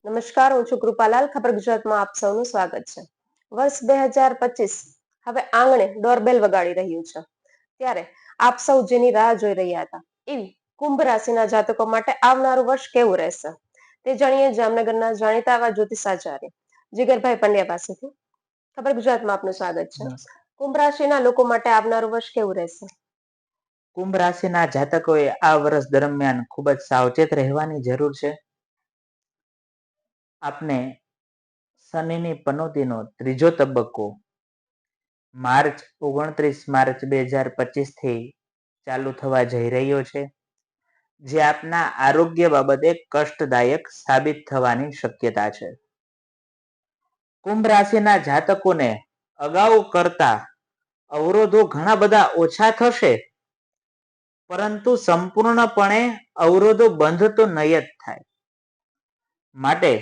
નમસ્કાર, હું છું કૃપાલાલ. ખબર ગુજરાતમાં આપ સૌનું સ્વાગત છે. વર્ષ 2025 હવે આંગણે ડોરબેલ વગાડી રહ્યું છે. ત્યારે આપ સૌ જેની રાહ જોઈ રહ્યા હતા એવી કુંભ રાશિના જાતકો માટે આવનારું વર્ષ કેવું રહેશે તે જાણીએ જામનગરના જાણીતા એવા જ્યોતિષાચાર્ય જીગરભાઈ પંડ્યા પાસેથી. ખબર ગુજરાતમાં આપનું સ્વાગત છે. કુંભ રાશિના લોકો માટે આવનારું વર્ષ કેવું રહેશે? કુંભ રાશિના જાતકોએ આ વર્ષ દરમિયાન ખૂબ જ સાવચેત રહેવાની જરૂર છે. આપને શનિની પનોતીનો ત્રીજો તબક્કો માર્ચ 29 માર્ચ 2025 થી ચાલુ થવા જઈ રહ્યો છે, જે આપના આરોગ્ય બાબતે કષ્ટદાયક સાબિત થવાની શક્યતા છે. કુંભ રાશિના જાતકોને અગાઉ કરતા અવરોધો ઘણા બધા ઓછા થશે, પરંતુ સંપૂર્ણપણે અવરોધો બંધ તો નહીં જ થાય. માટે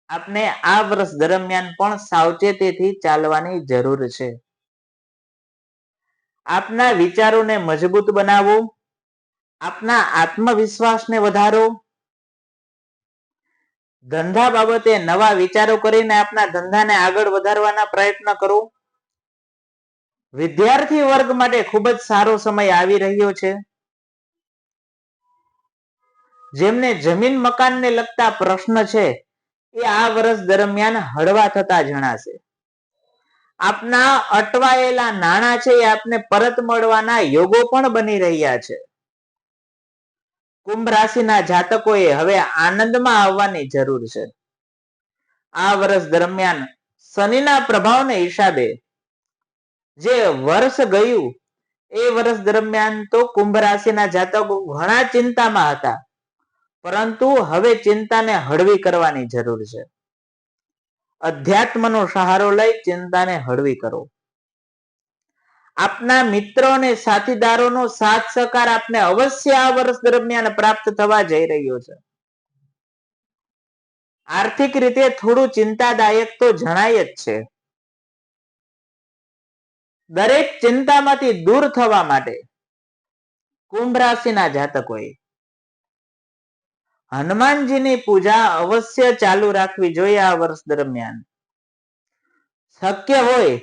આપને આ વર્ષ દરમિયાન પણ સાવચેતીથી ચાલવાની જરૂર છે. આપના વિચારોને મજબૂત બનાવો, આપના આત્મવિશ્વાસને વધારો, ધંધા બાબતે નવા વિચારો કરીને આપના ધંધાને આગળ વધારવાના પ્રયત્ન કરો. વિદ્યાર્થી વર્ગ માટે ખૂબ જ સારો સમય આવી રહ્યો છે. જેમને જમીન મકાનને લગતા પ્રશ્ન છે એ આ વર્ષ દરમિયાન હળવા થતા જણાશે. આપના અટવાયેલા નાણાં છે એ આપને પરત મળવાના યોગો પણ બની રહ્યા છે. કુંભ રાશિના જાતકોએ હવે આનંદમાં આવવાની જરૂર છે. આ વર્ષ દરમિયાન શનિના પ્રભાવને હિસાબે જે વર્ષ ગયું એ વર્ષ દરમિયાન તો કુંભ રાશિના જાતકો ઘણા ચિંતામાં હતા, પરંતુ હવે ચિંતાને હળવી કરવાની જરૂર છે. અધ્યાત્મનો સહારો લઈ ચિંતાને હળવી કરો. આપના મિત્રો અને સાથીદારોનો સાથ સહકાર આપને અવશ્ય આ વર્ષ દરમિયાન પ્રાપ્ત થવા જઈ રહ્યો છે. આર્થિક રીતે થોડું ચિંતાદાયક તો જણાય જ છે. દરેક ચિંતામાંથી દૂર થવા માટે કુંભ રાશિના જાતકોએ હનુમાનજીની પૂજા અવશ્ય ચાલુ રાખવી જોઈએ. આ વર્ષ દરમિયાન શક્ય હોય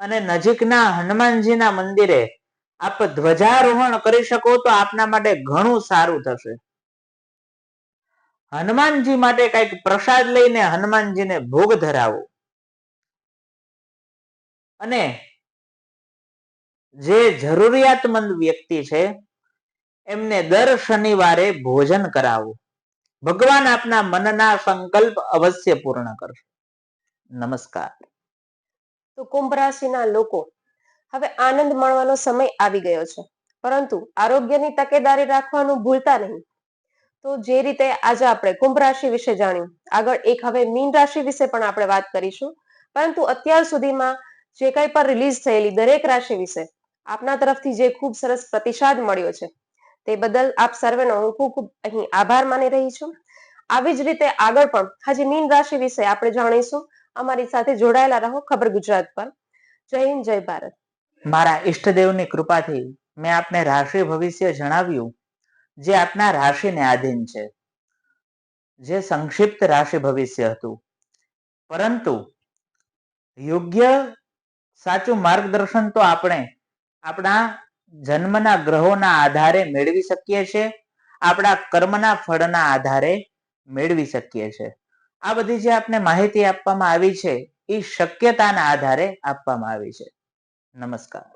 અને નજીકના હનુમાનજીના મંદિરે આપ ધ્વજારોહણ કરી શકો તો આપના માટે ઘણું સારું થશે. હનુમાનજી માટે કંઈક પ્રસાદ લઈને હનુમાનજીને ભોગ ધરાવો અને જે જરૂરિયાતમંદ વ્યક્તિ છે એમને દર શનિવારે ભોજન કરાવો. ભગવાન આપના મનના સંકલ્પ અવશ્ય પૂર્ણ કરશે. નમસ્કાર. તો કુંભ રાશિના લોકો હવે આનંદ માણવાનો સમય આવી ગયો છે, પરંતુ આરોગ્યની તકેદારી રાખવાનું ભૂલતા નહીં. તો જે રીતે આજે આપણે કુંભ રાશિ વિશે જાણ્યું, આગળ એક હવે મીન રાશિ વિશે પણ આપણે વાત કરીશું. પરંતુ અત્યાર સુધીમાં જે કંઈ પણ રિલીઝ થયેલી દરેક રાશિ વિશે આપના તરફથી જે ખૂબ સરસ પ્રતિસાદ મળ્યો છે તે બદલ આપ સર્વેનો હું ખૂબ ખૂબ અહીં આભાર માની રહી છું. આવી જ રીતે આગળ પણ હજી મીન રાશિ વિશે આપણે જાણીશું. અમારી સાથે જોડાયેલા રહો ખબર ગુજરાત પર. જય હિન્દ, જય ભારત. મારા ઈષ્ટદેવની કૃપાથી મેં આપને રાશિ ભવિષ્ય જણાવ્યું, જે આપના રાશિને આધીન છે, જે સંક્ષિપ્ત રાશિ ભવિષ્ય હતું. પરંતુ યોગ્ય સાચું માર્ગદર્શન તો આપણે આપણા જન્મના ગ્રહોના આધારે મેળવી શકીએ છીએ, આપણા કર્મના ફળના આધારે મેળવી શકીએ છીએ. આ બધી જે આપને માહિતી આપવામાં આવી છે એ શક્યતાના આધારે આપવામાં આવી છે. નમસ્કાર.